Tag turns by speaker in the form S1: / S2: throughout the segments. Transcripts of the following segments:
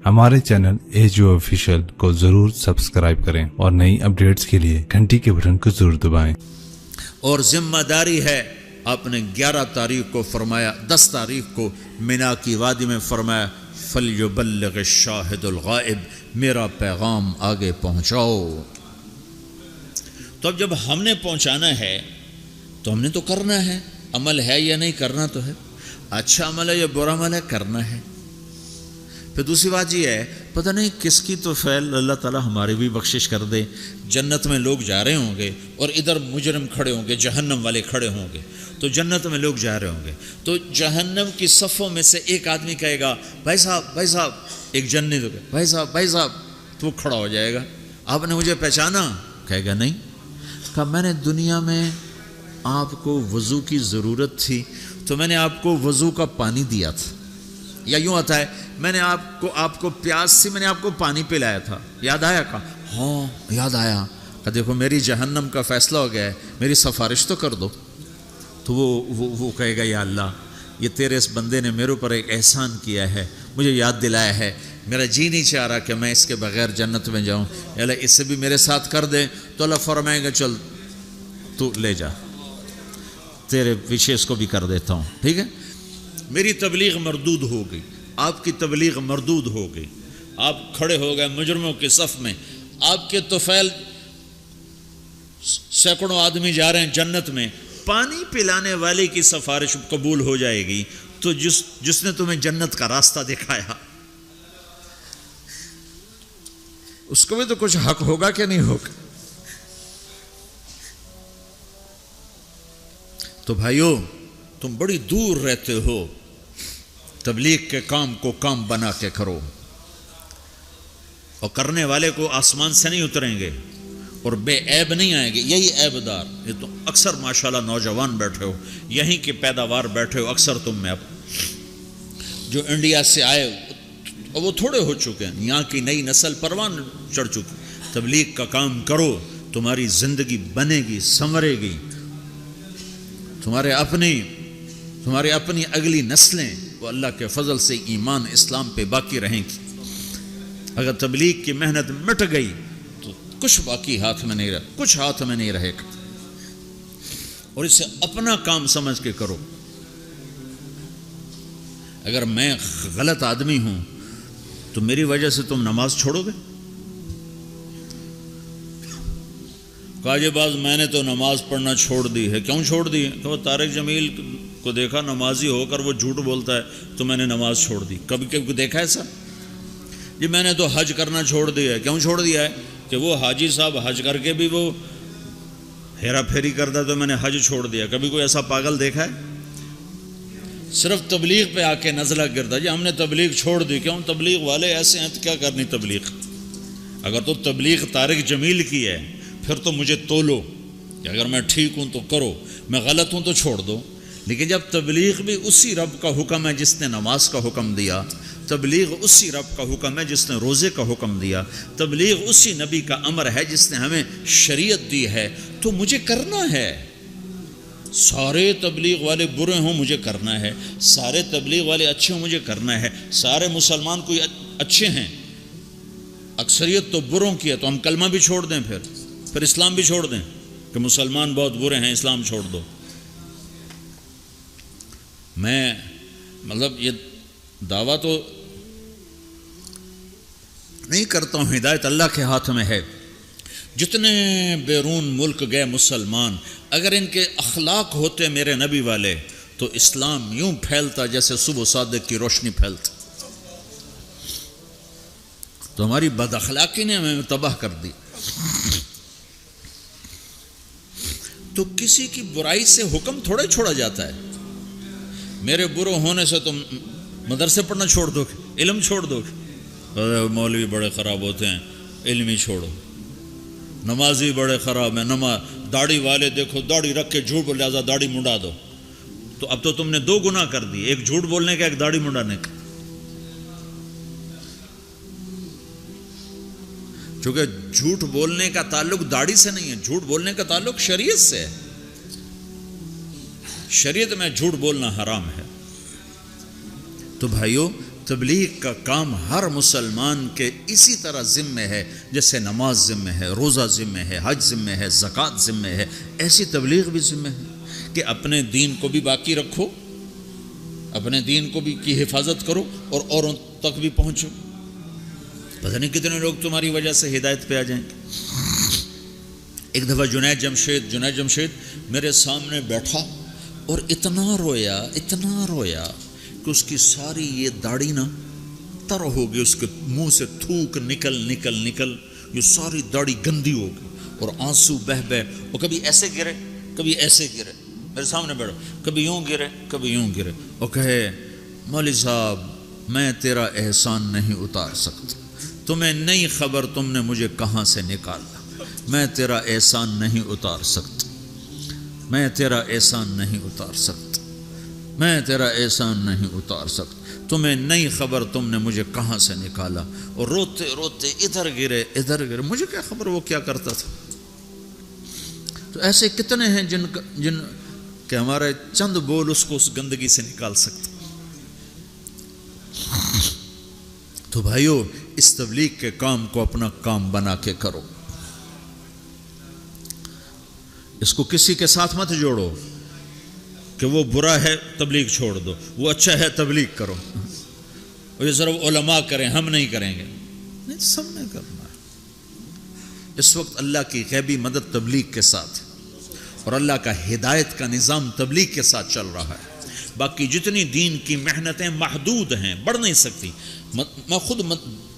S1: हमारे channel edu official को जरूर सब्सक्राइब करें और नई अपडेट्स के लिए घंटी के बटन को जरूर दबाएं।
S2: और जिम्मेदारी है, आपने 11 तारीख को फरमाया, 10 तारीख को मिना की वादी में फरमाया फलयुबल्लिग शाहिदुल गाइब, मेरा पैगाम आगे पहुंचाओ। तो अब जब हमने पहुंचाना है तो हमने तो करना है। अमल है या नहीं, करना तो है। अच्छा अमल है या बुरा अमल है, करना है। फिर दूसरी बात ये है, पता नहीं किसकी तो फैल अल्लाह ताला हमारी भी बख्शिश कर दे। जन्नत में लोग जा रहे होंगे और इधर मुजरम खड़े होंगे, जहन्नम वाले खड़े होंगे। तो जन्नत में लोग जा रहे होंगे तो जहन्नम की सफ़ों में से एक आदमी कहेगा भाई साहब, एक जन्नती तो भाई साहब, तो वो खड़ा हो जाएगा। आपने मुझे पहचाना? कहेगा नहीं। कहा मैंने दुनिया में आपको वज़ू की ज़रूरत थी तो मैंने आपको वज़ू का पानी दिया था। या यूँ आता है, मैंने आपको प्यास थी, मैंने आपको पानी पिलाया था, याद आया? कहा हाँ याद आया। कहा देखो मेरी जहन्नम का फ़ैसला हो गया है, मेरी सिफारिश तो कर दो। तो वो कहेगा या अल्लाह, ये तेरे इस बंदे ने मेरे ऊपर एक एहसान किया है, मुझे याद दिलाया है, मेरा जी नहीं चाह रहा कि मैं इसके बगैर जन्नत में जाऊँ। अल्लाह इससे भी मेरे साथ कर दे। तो अल्लाह फरमाएगा चल तू ले जा, तेरे पीछे इसको भी कर देता हूँ, ठीक है। मेरी तबलीग मरदूद हो गई, आपकी तबलीग मरदूद हो गई। आप खड़े हो गए मुजरमों के सफ़ में, आपके तुफैल सैकड़ों आदमी जा रहे हैं जन्नत में। पानी पिलाने वाले की सिफारिश कबूल हो जाएगी तो जिसने तुम्हें जन्नत का रास्ता दिखाया उसको भी तो कुछ हक होगा कि नहीं होगा। तो भाइयों, तुम बड़ी दूर रहते हो, तबलीग के काम को काम बना के करो। और करने वाले को आसमान से नहीं उतरेंगे और बेऐब नहीं आएंगे, यही ऐबदार। ये तो अक्सर माशाल्लाह नौजवान बैठे हो, यहीं की पैदावार बैठे हो अक्सर तुम में। अब जो इंडिया से आए और वो थोड़े हो चुके हैं, यहाँ की नई नस्ल परवान चढ़ चुकी। तबलीग का काम करो, तुम्हारी ज़िंदगी बनेगी, संवरेगी। तुम्हारे अपनी अगली नस्लें वो अल्लाह के फजल से ईमान इस्लाम पे बाकी रहेंगी। अगर तबलीग की मेहनत मिट गई तो कुछ बाकी हाथ में नहीं रहा, कुछ हाथ में नहीं रहेगा। और इसे अपना काम समझ के करो। अगर मैं गलत आदमी हूं तो मेरी वजह से तुम नमाज छोड़ोगे? काजेबाज मैंने तो नमाज पढ़ना छोड़ दी है। क्यों छोड़ दी है? तो तारिक जमील को देखा नमाजी होकर वो झूठ बोलता है तो मैंने नमाज छोड़ दी। कभी कभी देखा है सर? जी मैंने तो हज करना छोड़ दिया है। क्यों छोड़ दिया है? कि वो हाजी साहब हज करके भी वो हेरा फेरी करता तो मैंने हज छोड़ दिया। कभी कोई ऐसा पागल देखा है? सिर्फ तबलीग पे आके नज़ला गिरता जी हमने तबलीग छोड़ दी। क्यों? तबलीग वाले ऐसे हैं तो क्या करनी तबलीग। अगर तो तबलीग तारिक जमील की है फिर तो मुझे तोलो कि अगर मैं ठीक हूँ तो करो, मैं गलत हूँ तो छोड़ दो। लेकिन जब तबलीग भी उसी रब का हुक्म है जिसने नमाज का हुक्म दिया, तबलीग उसी रब का हुक्म है जिसने रोज़े का हुक्म दिया, तबलीग उसी नबी का अमर है जिसने हमें शरीयत दी है, तो मुझे करना है। सारे तबलीग वाले बुरे हों मुझे करना है, सारे तबलीग वाले अच्छे हों मुझे करना है। सारे मुसलमान कोई अच्छे हैं, अक्सरियत तो बुरों की है, तो हम कलमा भी छोड़ दें, फिर इस्लाम भी छोड़ दें कि मुसलमान बहुत बुरे हैं इस्लाम छोड़ दो। मैं मतलब ये दावा तो नहीं करता हूँ, हिदायत अल्लाह के हाथ में है। जितने बैरून मुल्क गए मुसलमान, अगर इनके अखलाक होते मेरे नबी वाले तो इस्लाम यूं फैलता जैसे सुबह सादिक की रोशनी फैलती। तो हमारी बदअखलाकी ने हमें तबाह कर दी। तो किसी की बुराई से हुक्म थोड़ा छोड़ा जाता है। मेरे बुरे होने से तुम मदरसे पढ़ना छोड़ दोगे, इल्म छोड़ दोगे? अरे मौलवी बड़े ख़राब होते हैं, इल्म ही छोड़ो। नमाजी बड़े ख़राब हैं, दाढ़ी वाले देखो दाढ़ी रख के झूठ बोल, लिहाजा दाढ़ी मुंडा दो। तो अब तो तुमने दो गुनाह कर दिए, एक झूठ बोलने का, एक दाढ़ी मुंडाने का। क्योंकि झूठ बोलने का ताल्लुक दाढ़ी से नहीं है, झूठ बोलने का ताल्लुक शरीयत से है। शरीयत में झूठ बोलना हराम है। तो भाइयों, تبلیغ کا کام ہر مسلمان کے اسی طرح ذمہ ہے جیسے نماز ذمہ ہے، روزہ ذمہ ہے، حج ذمہ ہے، زکوٰۃ ذمہ ہے، ایسی تبلیغ بھی ذمہ ہے کہ اپنے دین کو بھی باقی رکھو، اپنے دین کو بھی کی حفاظت کرو اور اوروں تک بھی پہنچو۔ پتہ نہیں کتنے لوگ تمہاری وجہ سے ہدایت پہ آ جائیں گے۔ ایک دفعہ جنید جمشید میرے سامنے بیٹھا اور اتنا رویا کہ اس کی ساری یہ داڑھی نا تر ہو گئی، اس کے منہ سے تھوک نکل یہ ساری داڑھی گندی ہو گئی اور آنسو بہہ اور کبھی ایسے گرے کبھی ایسے گرے، میرے سامنے بیٹھا، کبھی یوں گرے اور کہے مولوی صاحب میں تیرا احسان نہیں اتار سکتا، تمہیں نہیں خبر تم نے مجھے کہاں سے نکالا، میں تیرا احسان نہیں اتار سکتا، میں تیرا احسان نہیں اتار سکتا، تمہیں نہیں خبر تم نے مجھے کہاں سے نکالا، اور روتے ادھر گرے، مجھے کیا خبر وہ کیا کرتا تھا۔ تو ایسے کتنے ہیں جن کہ ہمارے چند بول اس کو اس گندگی سے نکال سکتے۔ تو بھائیو اس تبلیغ کے کام کو اپنا کام بنا کے کرو، اس کو کسی کے ساتھ مت جوڑو کہ وہ برا ہے تبلیغ چھوڑ دو، وہ اچھا ہے تبلیغ کرو، اور یہ صرف علماء کریں ہم نہیں کریں گے، نہیں سب نے کرنا ہے۔ اس وقت اللہ کی غیبی مدد تبلیغ کے ساتھ اور اللہ کا ہدایت کا نظام تبلیغ کے ساتھ چل رہا ہے۔ باقی جتنی دین کی محنتیں محدود ہیں، بڑھ نہیں سکتی۔ میں خود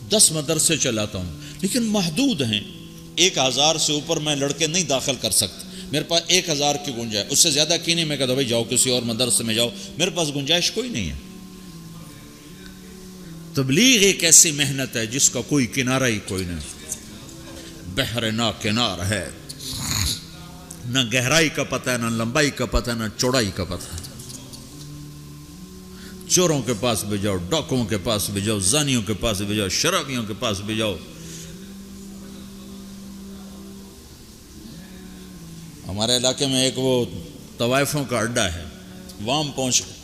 S2: 10 مدرسے چلاتا ہوں لیکن محدود ہیں، 1000 سے اوپر میں لڑکے نہیں داخل کر سکتا، میرے پاس 1000 کی گنجائش، اس سے زیادہ کی نہیں۔ میں کہتا بھائی جاؤ کسی اور مدرسے میں جاؤ، میرے پاس گنجائش کوئی نہیں ہے۔ تبلیغ ایک ایسی محنت ہے جس کا کوئی کنارہ ہی کوئی نہیں، بحر نا کنار ہے، نہ گہرائی کا پتہ ہے، نہ لمبائی کا پتہ ہے، نہ چوڑائی کا پتہ ہے۔ چوروں کے پاس بھی جاؤ، ڈاکوؤں کے پاس بھی جاؤ، زانیوں کے پاس بھی جاؤ، شرابیوں کے پاس بھی جاؤ۔ ہمارے علاقے میں ایک وہ طوائفوں کا اڈا ہے، وہاں پہنچ گئے،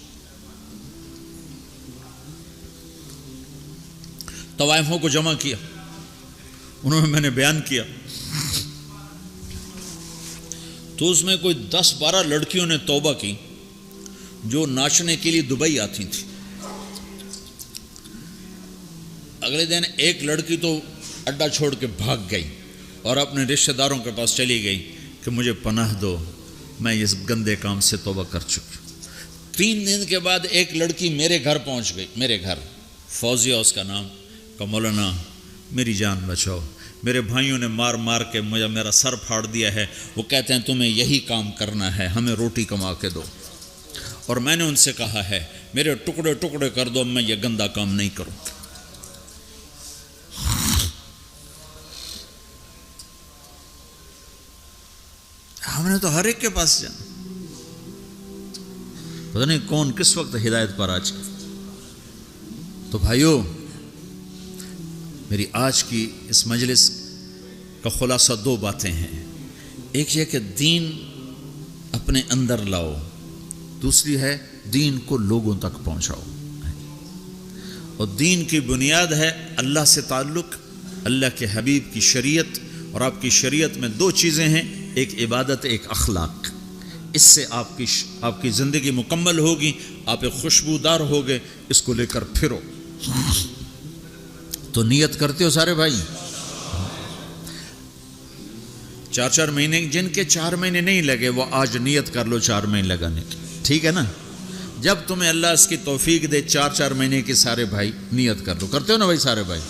S2: طوائفوں کو جمع کیا، انہوں نے میں نے بیان کیا تو اس میں کوئی 10-12 لڑکیوں نے توبہ کی جو ناچنے کے لیے دبئی آتی تھی۔ اگلے دن ایک لڑکی تو اڈا چھوڑ کے بھاگ گئی اور اپنے رشتہ داروں کے پاس چلی گئی کہ مجھے پناہ دو، میں اس گندے کام سے توبہ کر چکی ہوں۔ 3 دن کے بعد ایک لڑکی میرے گھر پہنچ گئی، میرے گھر، فوزیہ اس کا نام، کہ مولانا میری جان بچاؤ، میرے بھائیوں نے مار کے مجھے میرا سر پھاڑ دیا ہے، وہ کہتے ہیں تمہیں یہی کام کرنا ہے، ہمیں روٹی کما کے دو، اور میں نے ان سے کہا ہے میرے ٹکڑے کر دو، میں یہ گندا کام نہیں کروں۔ ہم نے تو ہر ایک کے پاس جانا، پتہ نہیں کون کس وقت ہدایت پر آج کی۔ تو بھائیو میری آج کی اس مجلس کا خلاصہ 2 باتیں ہیں، ایک یہ کہ دین اپنے اندر لاؤ، دوسری ہے دین کو لوگوں تک پہنچاؤ، اور دین کی بنیاد ہے اللہ سے تعلق، اللہ کے حبیب کی شریعت، اور آپ کی شریعت میں 2 چیزیں ہیں، ایک عبادت، ایک اخلاق۔ اس سے آپ کی زندگی مکمل ہوگی، آپ ایک خوشبودار ہوگے، اس کو لے کر پھرو۔ تو نیت کرتے ہو سارے بھائی؟ 4 مہینے، جن کے 4 مہینے نہیں لگے وہ آج نیت کر لو 4 مہینے لگانے کی، ٹھیک ہے نا؟ جب تمہیں اللہ اس کی توفیق دے 4 مہینے کی، سارے بھائی نیت کر لو، کرتے ہو نا بھائی سارے بھائی؟